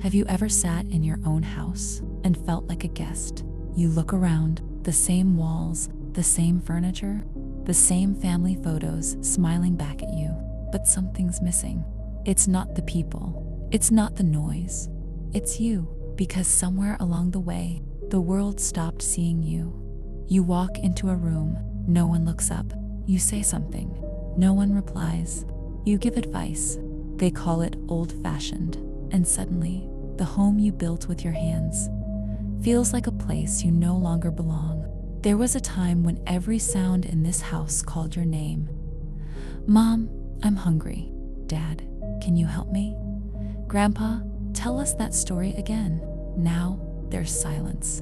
Have you ever sat in your own house and felt like a guest? You look around, the same walls, the same furniture, the same family photos smiling back at you, but something's missing. It's not the people, it's not the noise, it's you, because somewhere along the way, the world stopped seeing you. You walk into a room, no one looks up. You say something, no one replies. You give advice, they call it old-fashioned, and suddenly, the home you built with your hands feels like a place you no longer belong. There was a time when every sound in this house called your name. Mom, I'm hungry. Dad, can you help me? Grandpa, tell us that story again. Now, there's silence.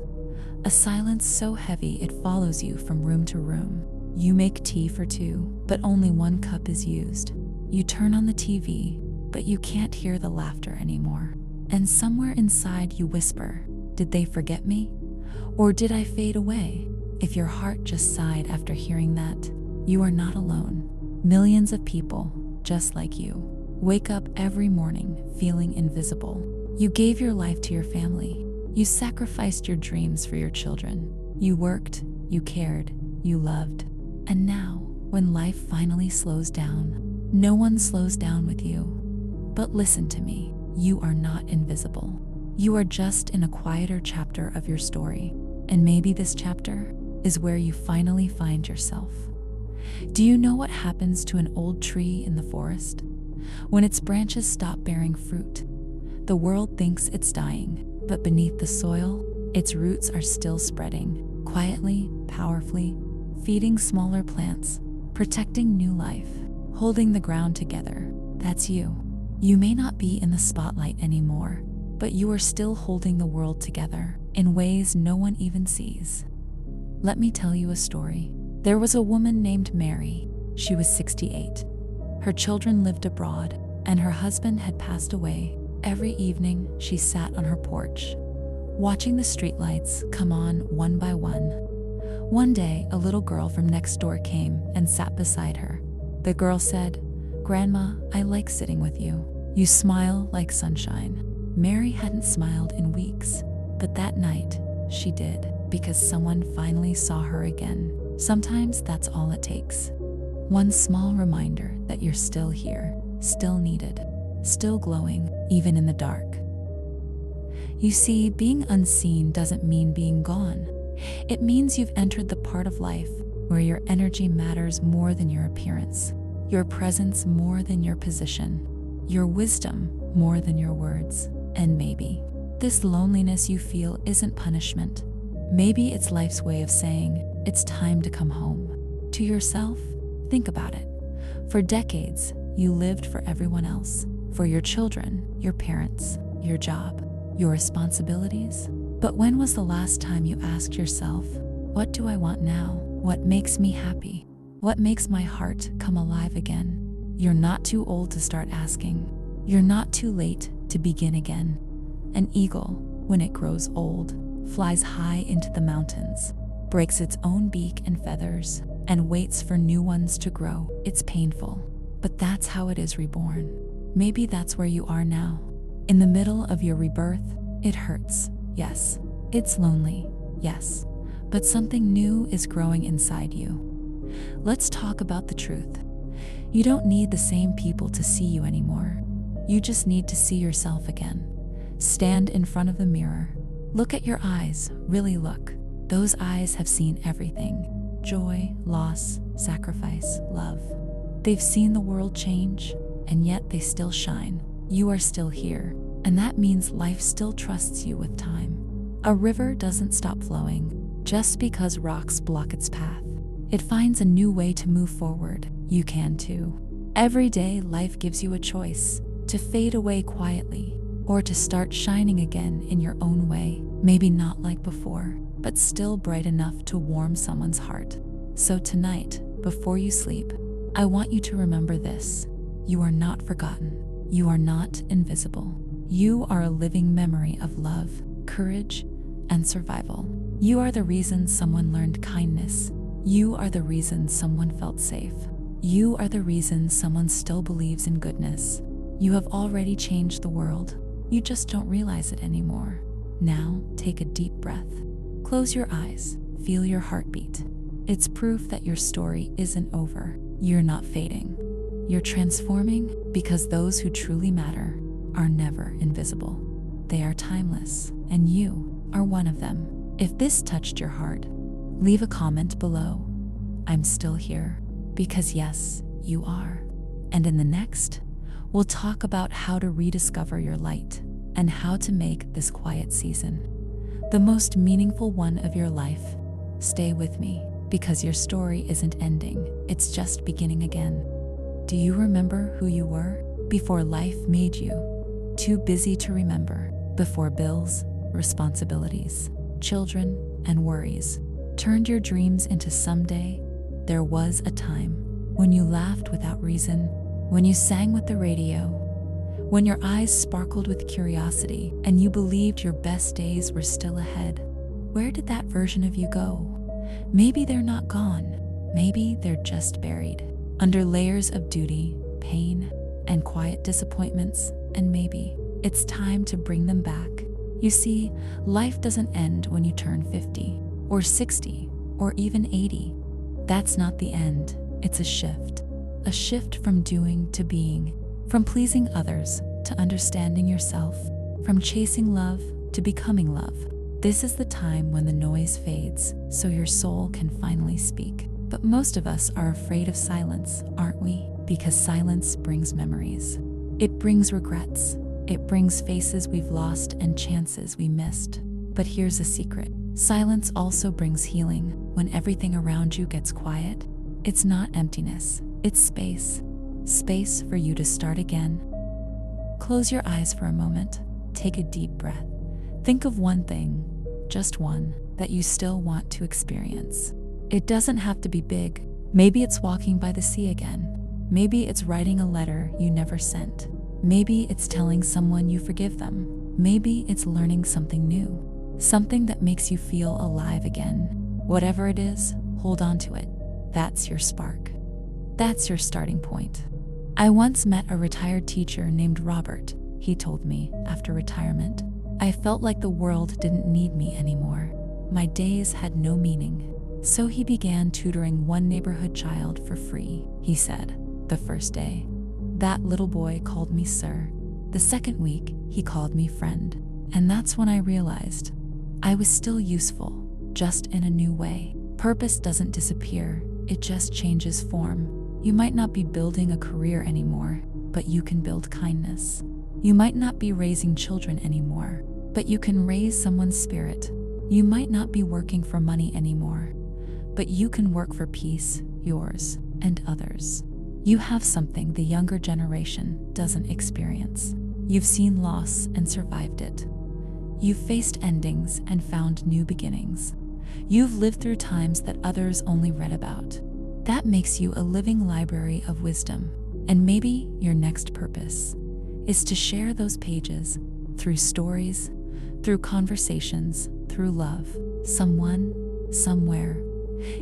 A silence so heavy it follows you from room to room. You make tea for two, but only one cup is used. You turn on the TV, but you can't hear the laughter anymore. And somewhere inside you whisper, did they forget me? Or did I fade away? If your heart just sighed after hearing that, you are not alone. Millions of people, just like you, wake up every morning feeling invisible. You gave your life to your family. You sacrificed your dreams for your children. You worked, you cared, you loved. And now, when life finally slows down, no one slows down with you. But listen to me, you are not invisible. You are just in a quieter chapter of your story. And maybe this chapter is where you finally find yourself. Do you know what happens to an old tree in the forest? When its branches stop bearing fruit, the world thinks it's dying, but beneath the soil, its roots are still spreading, quietly, powerfully, feeding smaller plants, protecting new life, holding the ground together. That's you. You may not be in the spotlight anymore, but you are still holding the world together in ways no one even sees. Let me tell you a story. There was a woman named Mary. She was 68. Her children lived abroad, and her husband had passed away. Every evening, she sat on her porch, watching the streetlights come on one by one. One day, a little girl from next door came and sat beside her. The girl said, "Grandma, I like sitting with you. You smile like sunshine." Mary hadn't smiled in weeks, but that night, she did, because someone finally saw her again. Sometimes that's all it takes. One small reminder that you're still here, still needed, still glowing, even in the dark. You see, being unseen doesn't mean being gone. It means you've entered the part of life where your energy matters more than your appearance, your presence more than your position, your wisdom more than your words. And maybe this loneliness you feel isn't punishment. Maybe it's life's way of saying, it's time to come home. To yourself, think about it. For decades, you lived for everyone else, for your children, your parents, your job, your responsibilities. But when was the last time you asked yourself, what do I want now? What makes me happy? What makes my heart come alive again? You're not too old to start asking. You're not too late to begin again. An eagle, when it grows old, flies high into the mountains, breaks its own beak and feathers, and waits for new ones to grow. It's painful, but that's how it is reborn. Maybe that's where you are now. In the middle of your rebirth, it hurts, yes. It's lonely, yes. But something new is growing inside you. Let's talk about the truth. You don't need the same people to see you anymore. You just need to see yourself again. Stand in front of the mirror. Look at your eyes, really look. Those eyes have seen everything. Joy, loss, sacrifice, love. They've seen the world change, and yet they still shine. You are still here, and that means life still trusts you with time. A river doesn't stop flowing just because rocks block its path. It finds a new way to move forward. You can too. Every day, life gives you a choice to fade away quietly or to start shining again in your own way. Maybe not like before, but still bright enough to warm someone's heart. So tonight, before you sleep, I want you to remember this. You are not forgotten. You are not invisible. You are a living memory of love, courage, and survival. You are the reason someone learned kindness. You are the reason someone felt safe. You are the reason someone still believes in goodness. You have already changed the world. You just don't realize it anymore. Now, take a deep breath. Close your eyes. Feel your heartbeat. It's proof that your story isn't over. You're not fading. You're transforming, because those who truly matter are never invisible. They are timeless, and you are one of them. If this touched your heart, leave a comment below. I'm still here, because yes, you are. And in the next, we'll talk about how to rediscover your light and how to make this quiet season the most meaningful one of your life. Stay with me, because your story isn't ending, it's just beginning again. Do you remember who you were before life made you too busy to remember? Before bills, responsibilities, children, and worries turned your dreams into someday? There was a time when you laughed without reason, when you sang with the radio, when your eyes sparkled with curiosity and you believed your best days were still ahead. Where did that version of you go? Maybe they're not gone. Maybe they're just buried under layers of duty, pain, and quiet disappointments. And maybe it's time to bring them back. You see, life doesn't end when you turn 50 or 60 or even 80. That's not the end. It's a shift from doing to being, from pleasing others to understanding yourself, from chasing love to becoming love. This is the time when the noise fades, so your soul can finally speak. But most of us are afraid of silence, aren't we? Because silence brings memories. It brings regrets. It brings faces we've lost and chances we missed. But here's a secret. Silence also brings healing. When everything around you gets quiet, it's not emptiness, it's space. Space for you to start again. Close your eyes for a moment. Take a deep breath. Think of one thing, just one, that you still want to experience. It doesn't have to be big. Maybe it's walking by the sea again. Maybe it's writing a letter you never sent. Maybe it's telling someone you forgive them. Maybe it's learning something new, something that makes you feel alive again. Whatever it is, hold on to it. That's your spark. That's your starting point. I once met a retired teacher named Robert. He told me, after retirement, I felt like the world didn't need me anymore. My days had no meaning. So he began tutoring one neighborhood child for free. He said, the first day, that little boy called me sir. The second week, he called me friend. And that's when I realized I was still useful, just in a new way. Purpose doesn't disappear, it just changes form. You might not be building a career anymore, but you can build kindness. You might not be raising children anymore, but you can raise someone's spirit. You might not be working for money anymore, but you can work for peace, yours, and others. You have something the younger generation doesn't experience. You've seen loss and survived it. You've faced endings and found new beginnings. You've lived through times that others only read about. That makes you a living library of wisdom. And maybe your next purpose is to share those pages through stories, through conversations, through love. Someone, somewhere,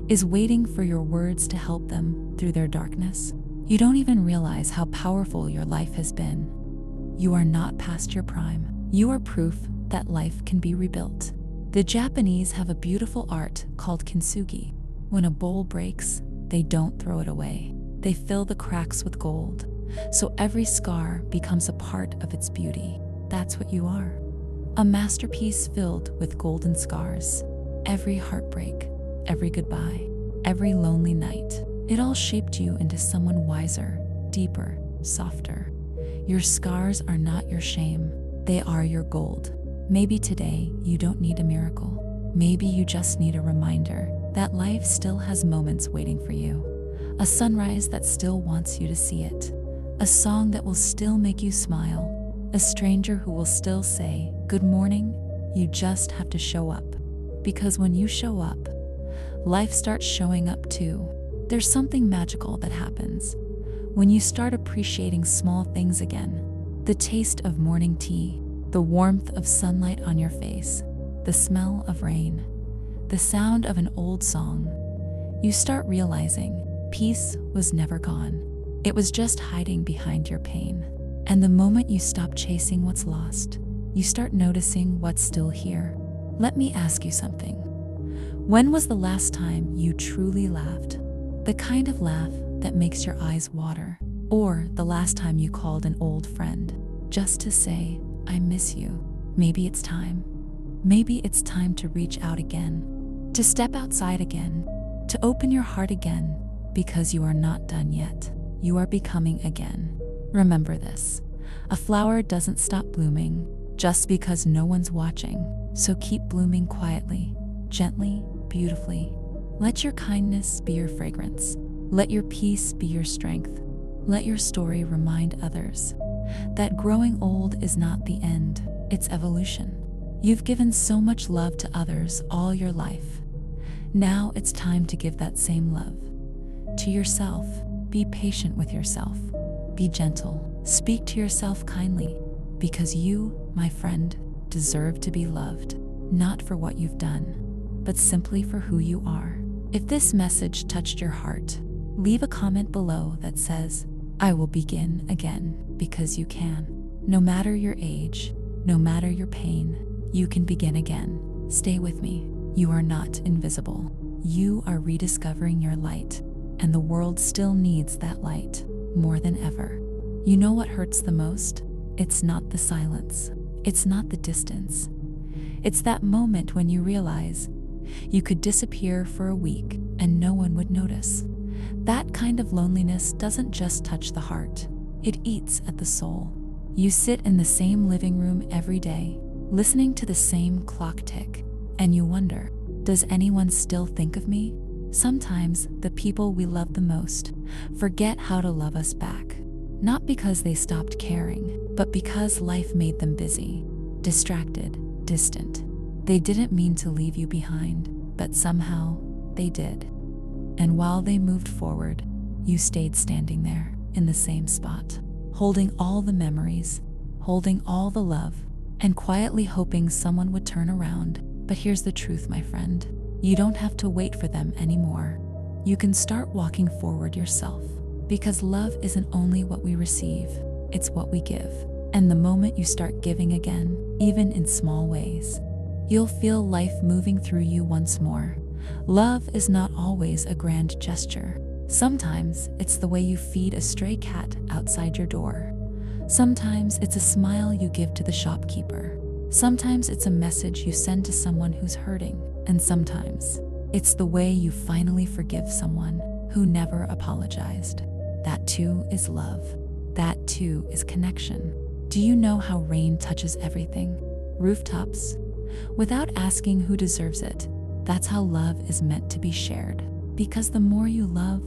is waiting for your words to help them through their darkness. You don't even realize how powerful your life has been. You are not past your prime. You are proof that life can be rebuilt. The Japanese have a beautiful art called kintsugi. When a bowl breaks, they don't throw it away. They fill the cracks with gold, so every scar becomes a part of its beauty. That's what you are. A masterpiece filled with golden scars. Every heartbreak, every goodbye, every lonely night, it all shaped you into someone wiser, deeper, softer. Your scars are not your shame, they are your gold. Maybe today you don't need a miracle. Maybe you just need a reminder that life still has moments waiting for you. A sunrise that still wants you to see it. A song that will still make you smile. A stranger who will still say, "Good morning." You just have to show up. Because when you show up, life starts showing up too. There's something magical that happens when you start appreciating small things again. The taste of morning tea, the warmth of sunlight on your face, the smell of rain, the sound of an old song. You start realizing peace was never gone. It was just hiding behind your pain. And the moment you stop chasing what's lost, you start noticing what's still here. Let me ask you something. When was the last time you truly laughed? The kind of laugh that makes your eyes water. Or the last time you called an old friend just to say, I miss you. Maybe it's time. Maybe it's time to reach out again, to step outside again, to open your heart again, because you are not done yet. You are becoming again. Remember this. A flower doesn't stop blooming just because no one's watching. So keep blooming quietly, gently, beautifully. Let your kindness be your fragrance. Let your peace be your strength. Let your story remind others that growing old is not the end, it's evolution. You've given so much love to others all your life. Now it's time to give that same love to yourself. Be patient with yourself. Be gentle. Speak to yourself kindly, because you, my friend, deserve to be loved, not for what you've done, but simply for who you are. If this message touched your heart, leave a comment below that says, I will begin again, because you can. No matter your age, no matter your pain, you can begin again. Stay with me. You are not invisible. You are rediscovering your light, and the world still needs that light more than ever. You know what hurts the most? It's not the silence. It's not the distance. It's that moment when you realize you could disappear for a week and no one would notice. That kind of loneliness doesn't just touch the heart, it eats at the soul. You sit in the same living room every day, listening to the same clock tick, and you wonder, does anyone still think of me? Sometimes the people we love the most forget how to love us back. Not because they stopped caring, but because life made them busy, distracted, distant. They didn't mean to leave you behind, but somehow they did. And while they moved forward, you stayed standing there in the same spot, holding all the memories, holding all the love, and quietly hoping someone would turn around. But here's the truth, my friend. You don't have to wait for them anymore. You can start walking forward yourself, because love isn't only what we receive, it's what we give. And the moment you start giving again, even in small ways, you'll feel life moving through you once more. Love is not always a grand gesture. Sometimes it's the way you feed a stray cat outside your door. Sometimes it's a smile you give to the shopkeeper. Sometimes it's a message you send to someone who's hurting. And sometimes it's the way you finally forgive someone who never apologized. That too is love. That too is connection. Do you know how rain touches everything? Rooftops? Without asking who deserves it. That's how love is meant to be shared. Because the more you love,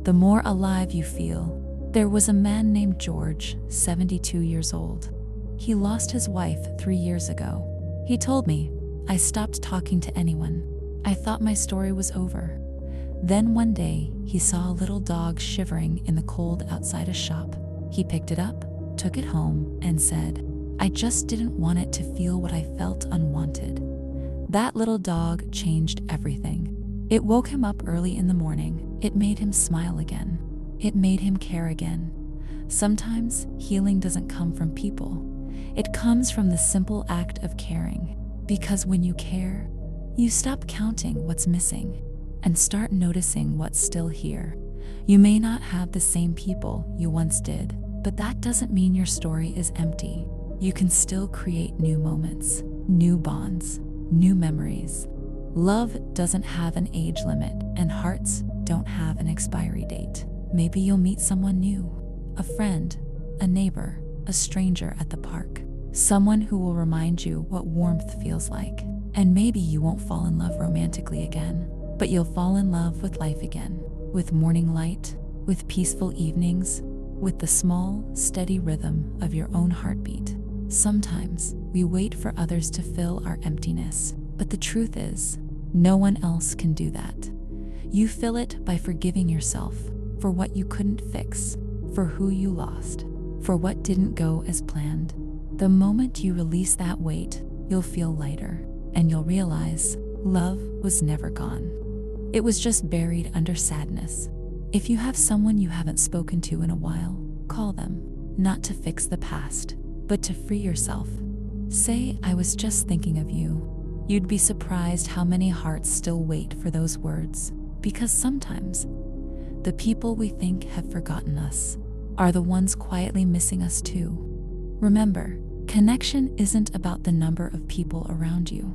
the more alive you feel. There was a man named George, 72 years old. He lost his wife 3 years ago. He told me, I stopped talking to anyone. I thought my story was over. Then one day, he saw a little dog shivering in the cold outside a shop. He picked it up, took it home, and said, I just didn't want it to feel what I felt unwanted. That little dog changed everything. It woke him up early in the morning. It made him smile again. It made him care again. Sometimes healing doesn't come from people. It comes from the simple act of caring. Because when you care, you stop counting what's missing and start noticing what's still here. You may not have the same people you once did, but that doesn't mean your story is empty. You can still create new moments, new bonds, new memories. Love doesn't have an age limit, and hearts don't have an expiry date. Maybe you'll meet someone new, a friend, a neighbor, a stranger at the park, someone who will remind you what warmth feels like. And maybe you won't fall in love romantically again, but you'll fall in love with life again, with morning light, with peaceful evenings, with the small, steady rhythm of your own heartbeat. Sometimes we wait for others to fill our emptiness, but the truth is, no one else can do that. You fill it by forgiving yourself for what you couldn't fix, for who you lost, for what didn't go as planned. The moment you release that weight, you'll feel lighter, and you'll realize love was never gone. It was just buried under sadness. If you have someone you haven't spoken to in a while, call them. not to fix the past, but to free yourself. Say, "I was just thinking of you." You'd be surprised how many hearts still wait for those words, because sometimes the people we think have forgotten us are the ones quietly missing us too. Remember, connection isn't about the number of people around you.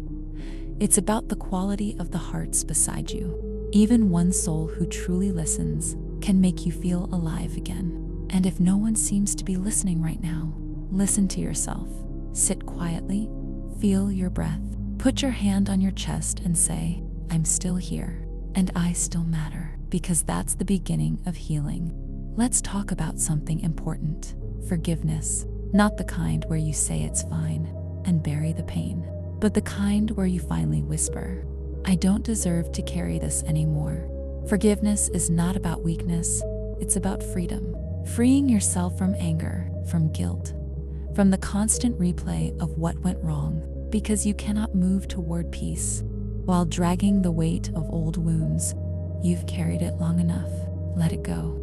It's about the quality of the hearts beside you. Even one soul who truly listens can make you feel alive again. And if no one seems to be listening right now, listen to yourself. Sit quietly, feel your breath, put your hand on your chest and say, "I'm still here, and I still matter," because that's the beginning of healing. Let's talk about something important: forgiveness. Not the kind where you say it's fine and bury the pain, but the kind where you finally whisper, "I don't deserve to carry this anymore." Forgiveness is not about weakness, it's about freedom. Freeing yourself from anger, from guilt, from the constant replay of what went wrong, because you cannot move toward peace while dragging the weight of old wounds. You've carried it long enough. Let it go.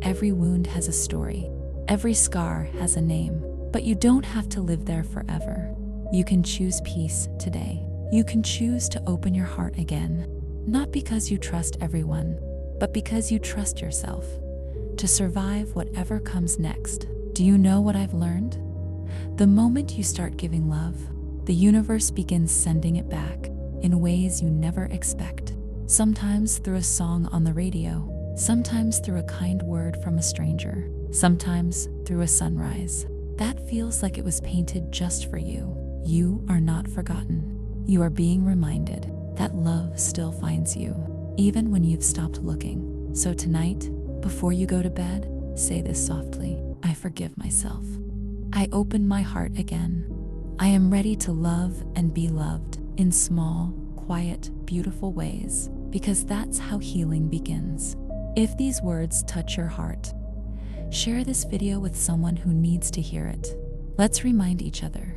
Every wound has a story. Every scar has a name, but you don't have to live there forever. You can choose peace today. You can choose to open your heart again, not because you trust everyone, but because you trust yourself to survive whatever comes next. Do you know what I've learned? The moment you start giving love, the universe begins sending it back in ways you never expect. Sometimes through a song on the radio, sometimes through a kind word from a stranger, sometimes through a sunrise that feels like it was painted just for you. You are not forgotten. You are being reminded that love still finds you, even when you've stopped looking. So tonight, before you go to bed, say this softly: "I forgive myself. I open my heart again. I am ready to love and be loved in small, quiet, beautiful ways," because that's how healing begins. If these words touch your heart, share this video with someone who needs to hear it. Let's remind each other,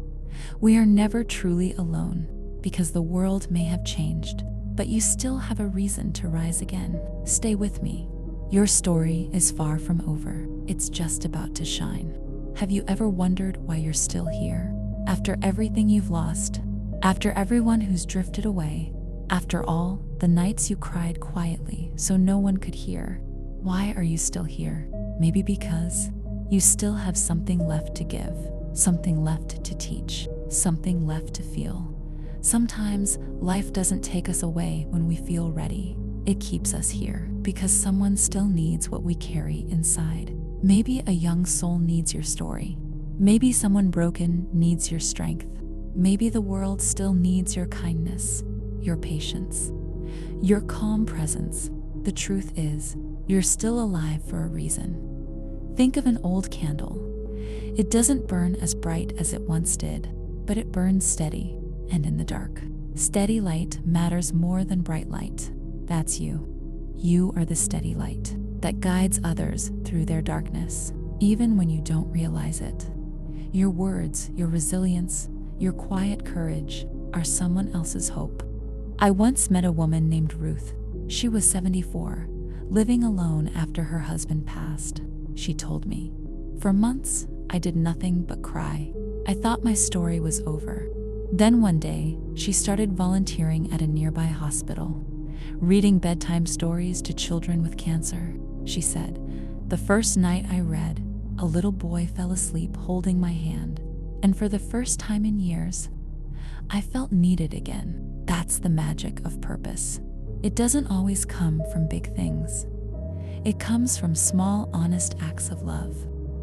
we are never truly alone, because the world may have changed, but you still have a reason to rise again. Stay with me. Your story is far from over. It's just about to shine. Have you ever wondered why you're still here? After everything you've lost, after everyone who's drifted away, after all the nights you cried quietly so no one could hear, why are you still here? Maybe because you still have something left to give, something left to teach, something left to feel. Sometimes life doesn't take us away when we feel ready. It keeps us here because someone still needs what we carry inside. Maybe a young soul needs your story. Maybe someone broken needs your strength. Maybe the world still needs your kindness, your patience, your calm presence. The truth is, you're still alive for a reason. Think of an old candle. It doesn't burn as bright as it once did, but it burns steady and in the dark. Steady light matters more than bright light. That's you. You are the steady light that guides others through their darkness, even when you don't realize it. Your words, your resilience, your quiet courage are someone else's hope. I once met a woman named Ruth. She was 74, living alone after her husband passed. She told me, "For months, I did nothing but cry. I thought my story was over." Then one day, she started volunteering at a nearby hospital, reading bedtime stories to children with cancer. She said, "The first night I read, a little boy fell asleep holding my hand, and for the first time in years, I felt needed again." That's the magic of purpose. It doesn't always come from big things. It comes from small, honest acts of love.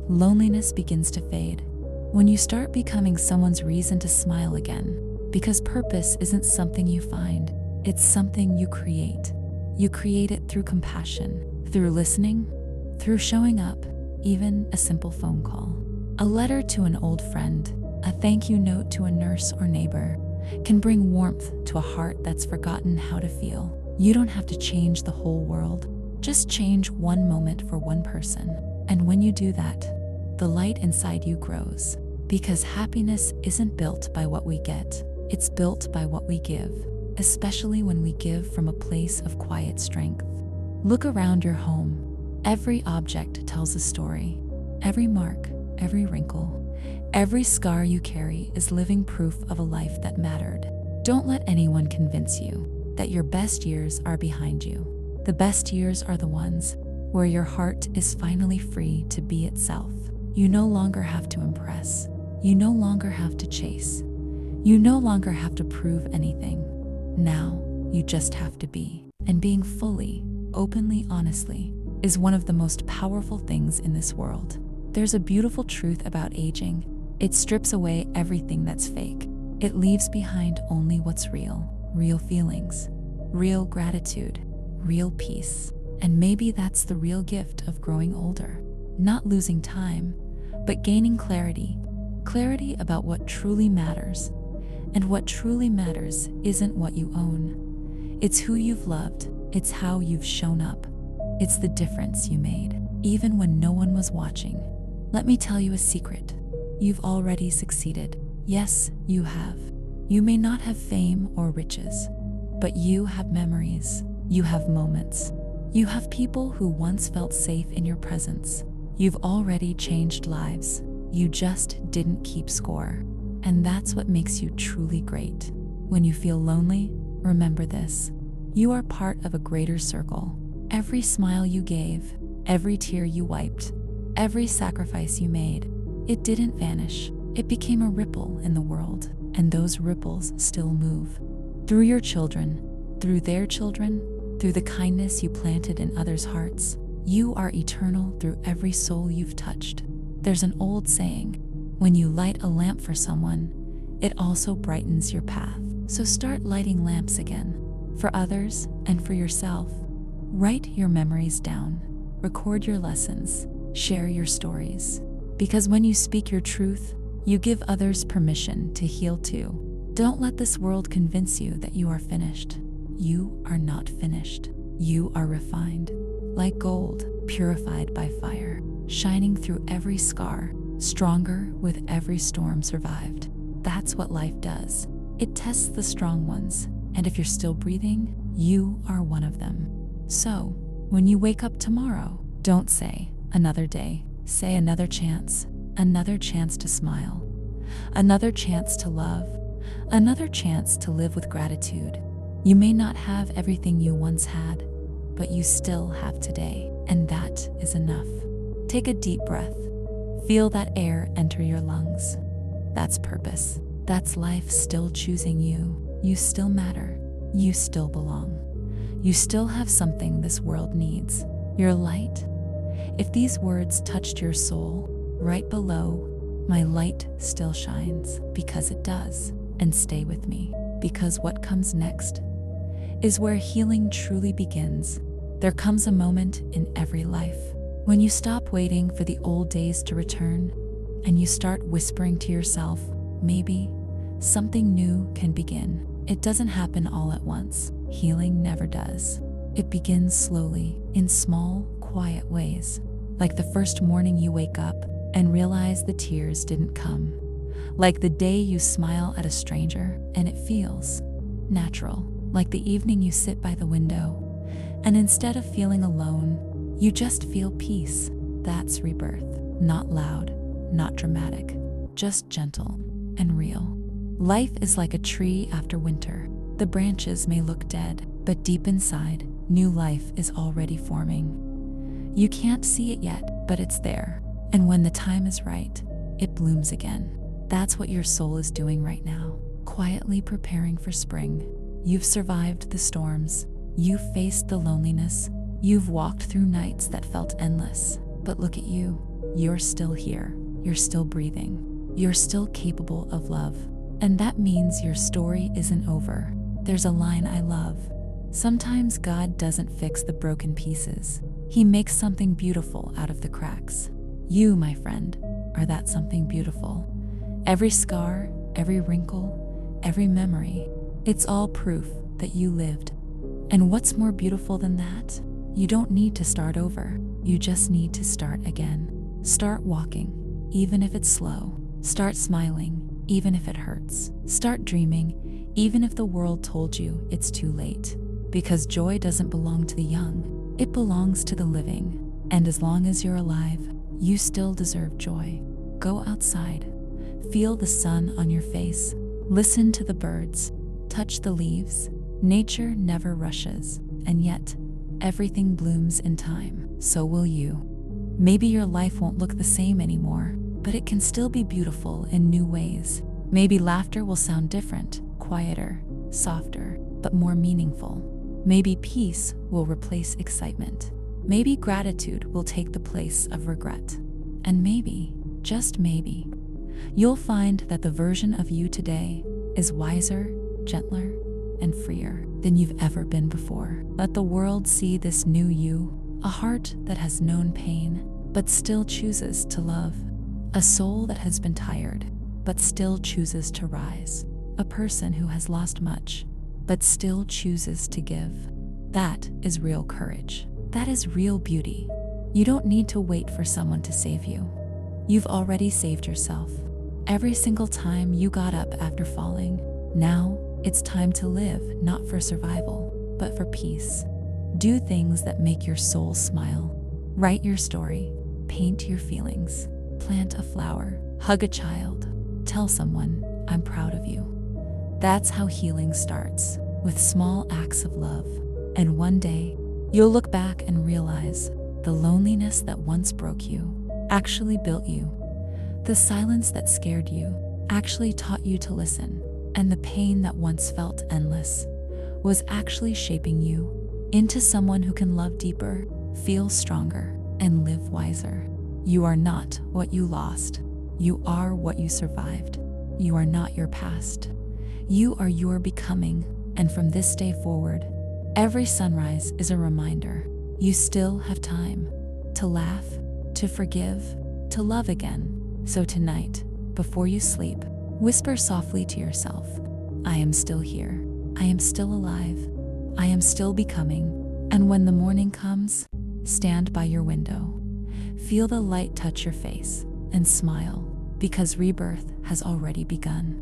Loneliness begins to fade when you start becoming someone's reason to smile again, because purpose isn't something you find, it's something you create. You create it through compassion, through listening, through showing up, even a simple phone call, a letter to an old friend, a thank you note to a nurse or neighbor can bring warmth to a heart that's forgotten how to feel. You don't have to change the whole world, just change one moment for one person. And when you do that, the light inside you grows, because happiness isn't built by what we get, it's built by what we give, especially when we give from a place of quiet strength. Look around your home. Every object tells a story. Every mark, every wrinkle, every scar you carry is living proof of a life that mattered. Don't let anyone convince you that your best years are behind you. The best years are the ones where your heart is finally free to be itself. You no longer have to impress. You no longer have to chase. You no longer have to prove anything. Now, you just have to be. And being fully, openly, honestly, is one of the most powerful things in this world. There's a beautiful truth about aging. It strips away everything that's fake. It leaves behind only what's real. Real feelings, real gratitude, real peace. And maybe that's the real gift of growing older. Not losing time, but gaining clarity. Clarity about what truly matters. And what truly matters isn't what you own. It's who you've loved. It's how you've shown up. It's the difference you made, even when no one was watching. Let me tell you a secret. You've already succeeded. Yes, you have. You may not have fame or riches, but you have memories. You have moments. You have people who once felt safe in your presence. You've already changed lives. You just didn't keep score. And that's what makes you truly great. When you feel lonely, remember this. You are part of a greater circle. Every smile you gave, every tear you wiped, every sacrifice you made, it didn't vanish. It became a ripple in the world, and those ripples still move. Through your children, through their children, through the kindness you planted in others' hearts, you are eternal through every soul you've touched. There's an old saying, when you light a lamp for someone, it also brightens your path. So start lighting lamps again, for others and for yourself. Write your memories down, record your lessons, share your stories. Because when you speak your truth, you give others permission to heal too. Don't let this world convince you that you are finished. You are not finished. You are refined, like gold, purified by fire, shining through every scar, stronger with every storm survived. That's what life does. It tests the strong ones, and if you're still breathing, you are one of them. So, when you wake up tomorrow, don't say, another day. Say another chance to smile, another chance to love, another chance to live with gratitude. You may not have everything you once had, but you still have today, and that is enough. Take a deep breath. Feel that air enter your lungs. That's purpose. That's life still choosing you. You still matter. You still belong. You still have something this world needs. Your light. If these words touched your soul, right below, my light still shines, because it does. And stay with me, because what comes next is where healing truly begins. There comes a moment in every life when you stop waiting for the old days to return, and you start whispering to yourself, maybe something new can begin. It doesn't happen all at once. Healing never does. It begins slowly, in small, quiet ways, like the first morning you wake up and realize the tears didn't come, like the day you smile at a stranger and it feels natural, like the evening you sit by the window and instead of feeling alone, you just feel peace. That's rebirth. Not loud, not dramatic, just gentle and real. Life is like a tree after winter. The branches may look dead, but deep inside, new life is already forming. You can't see it yet, but it's there. And when the time is right, it blooms again. That's what your soul is doing right now, quietly preparing for spring. You've survived the storms. You've faced the loneliness. You've walked through nights that felt endless. But look at you. You're still here. You're still breathing. You're still capable of love. And that means your story isn't over. There's a line I love. Sometimes God doesn't fix the broken pieces. He makes something beautiful out of the cracks. You, my friend, are that something beautiful. Every scar, every wrinkle, every memory, it's all proof that you lived. And what's more beautiful than that? You don't need to start over. You just need to start again. Start walking, even if it's slow. Start smiling, even if it hurts. Start dreaming, even if the world told you it's too late. Because joy doesn't belong to the young, it belongs to the living. And as long as you're alive, You still deserve joy. Go outside. Feel the sun on your face. Listen to the birds. Touch the leaves. Nature never rushes, and yet everything blooms in time. So will you. Maybe your life won't look the same anymore, but it can still be beautiful in new ways. Maybe laughter will sound different, quieter, softer, but more meaningful. Maybe peace will replace excitement. Maybe gratitude will take the place of regret. And maybe, just maybe, you'll find that the version of you today is wiser, gentler, and freer than you've ever been before. Let the world see this new you, a heart that has known pain, but still chooses to love. A soul that has been tired, but still chooses to rise. A person who has lost much, but still chooses to give. That is real courage. That is real beauty. You don't need to wait for someone to save you. You've already saved yourself. Every single time you got up after falling, now it's time to live, not for survival, but for peace. Do things that make your soul smile. Write your story. Paint your feelings. Plant a flower. Hug a child. Tell someone, I'm proud of you. That's how healing starts, with small acts of love. And one day, you'll look back and realize the loneliness that once broke you actually built you. The silence that scared you actually taught you to listen. And the pain that once felt endless was actually shaping you into someone who can love deeper, feel stronger, and live wiser. You are not what you lost. You are what you survived. You are not your past. You are your becoming, and from this day forward, every sunrise is a reminder. You still have time to laugh, to forgive, to love again. So tonight, before you sleep, whisper softly to yourself, I am still here. I am still alive. I am still becoming. And when the morning comes, stand by your window. Feel the light touch your face and smile, because rebirth has already begun.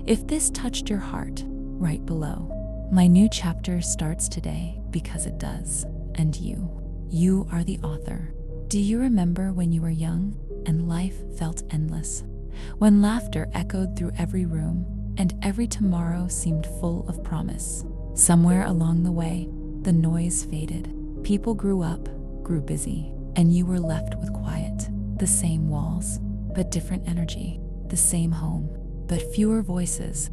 If this touched your heart, write below. My new chapter starts today, because it does. And you are the author. Do you remember when you were young and life felt endless? When laughter echoed through every room and every tomorrow seemed full of promise? Somewhere along the way, the noise faded. People grew up, grew busy, and you were left with quiet. The same walls, but different energy. The same home, but fewer voices.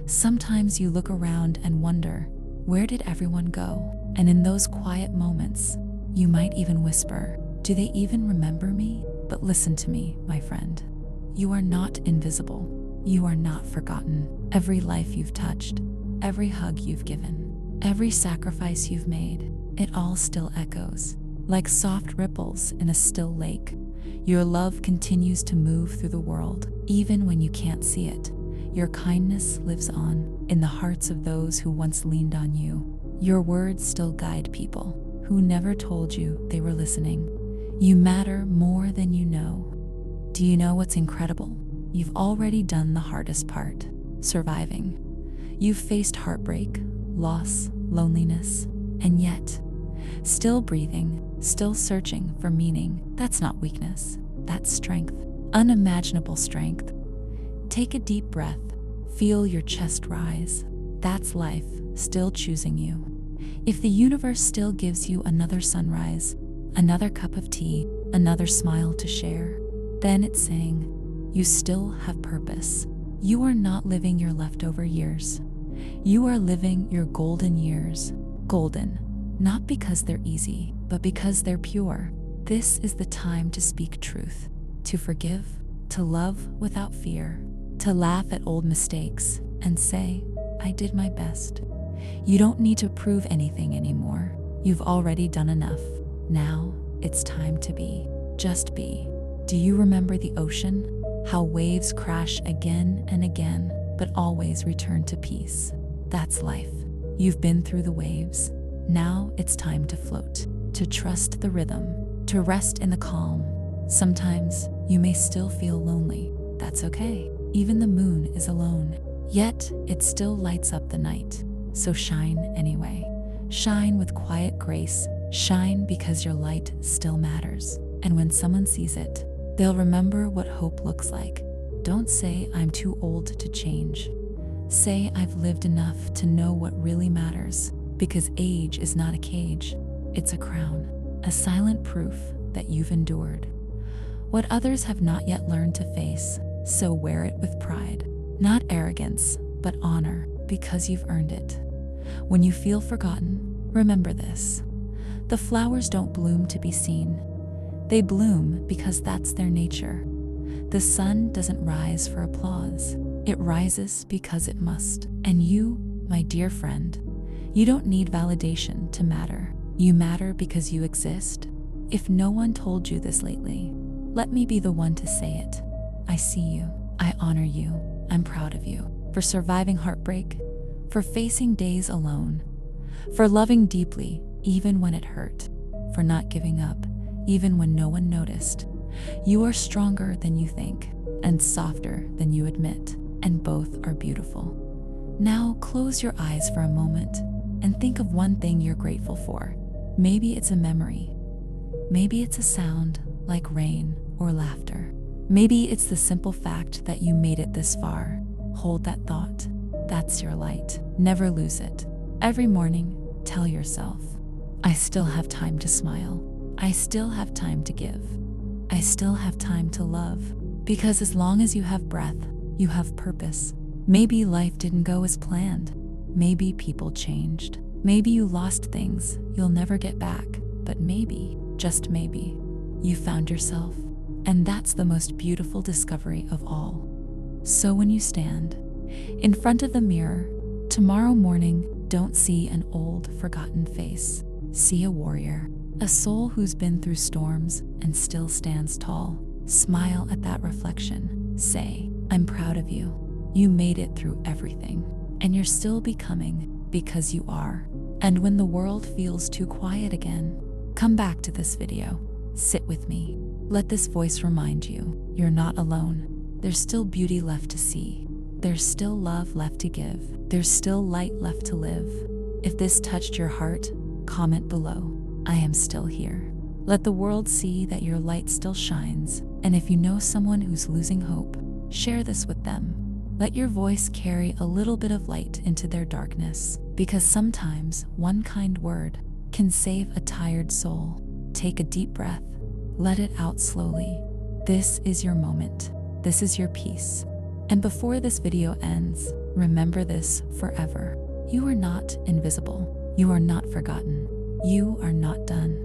Sometimes you look around and wonder, where did everyone go? And in those quiet moments, you might even whisper, do they even remember me? But listen to me, my friend. You are not invisible. You are not forgotten. Every life you've touched, every hug you've given, every sacrifice you've made, it all still echoes. Like soft ripples in a still lake, your love continues to move through the world, even when you can't see it. Your kindness lives on in the hearts of those who once leaned on you. Your words still guide people who never told you they were listening. You matter more than you know. Do you know what's incredible? You've already done the hardest part, surviving. You've faced heartbreak, loss, loneliness, and yet, still breathing, still searching for meaning. That's not weakness, that's strength, unimaginable strength. Take a deep breath, feel your chest rise. That's life, still choosing you. If the universe still gives you another sunrise, another cup of tea, another smile to share, then it's saying, you still have purpose. You are not living your leftover years. You are living your golden years. Golden, not because they're easy, but because they're pure. This is the time to speak truth, to forgive, to love without fear, to laugh at old mistakes and say, I did my best. You don't need to prove anything anymore. You've already done enough. Now it's time to be. Just be. Do you remember the ocean? How waves crash again and again, but always return to peace. That's life. You've been through the waves. Now it's time to float, to trust the rhythm, to rest in the calm. Sometimes you may still feel lonely. That's okay. Even the moon is alone. Yet it still lights up the night. So shine anyway. Shine with quiet grace. Shine because your light still matters. And when someone sees it, they'll remember what hope looks like. Don't say, "I'm too old to change." Say, "I've lived enough to know what really matters," because age is not a cage, it's a crown, a silent proof that you've endured what others have not yet learned to face. So wear it with pride, not arrogance, but honor, because you've earned it. When you feel forgotten, remember this: the flowers don't bloom to be seen. They bloom because that's their nature. The sun doesn't rise for applause. It rises because it must. And you, my dear friend, you don't need validation to matter. You matter because you exist. If no one told you this lately, let me be the one to say it. I see you. I honor you. I'm proud of you for surviving heartbreak, for facing days alone, for loving deeply even when it hurt, for not giving up even when no one noticed. You are stronger than you think and softer than you admit, and both are beautiful. Now close your eyes for a moment and think of one thing you're grateful for. Maybe it's a memory. Maybe it's a sound like rain or laughter. Maybe it's the simple fact that you made it this far. Hold that thought. That's your light. Never lose it. Every morning, tell yourself, I still have time to smile. I still have time to give. I still have time to love. Because as long as you have breath, you have purpose. Maybe life didn't go as planned. Maybe people changed. Maybe you lost things you'll never get back. But maybe, just maybe, you found yourself. And that's the most beautiful discovery of all. So when you stand in front of the mirror tomorrow morning, don't see an old, forgotten face. See a warrior, a soul who's been through storms and still stands tall. Smile at that reflection. Say, I'm proud of you. You made it through everything, and you're still becoming because you are. And when the world feels too quiet again, come back to this video. Sit with me. Let this voice remind you, you're not alone. There's still beauty left to see. There's still love left to give. There's still light left to live. If this touched your heart, comment below. I am still here. Let the world see that your light still shines. And if you know someone who's losing hope, share this with them. Let your voice carry a little bit of light into their darkness, because sometimes one kind word can save a tired soul. Take a deep breath. Let it out slowly. This is your moment. This is your peace. And before this video ends, remember this forever. You are not invisible. You are not forgotten. You are not done.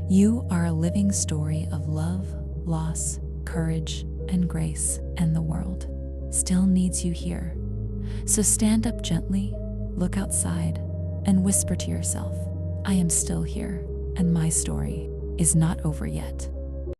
You are a living story of love, loss, courage, and grace, and the world still needs you here. So stand up gently, look outside, and whisper to yourself, I am still here, and my story is not over yet.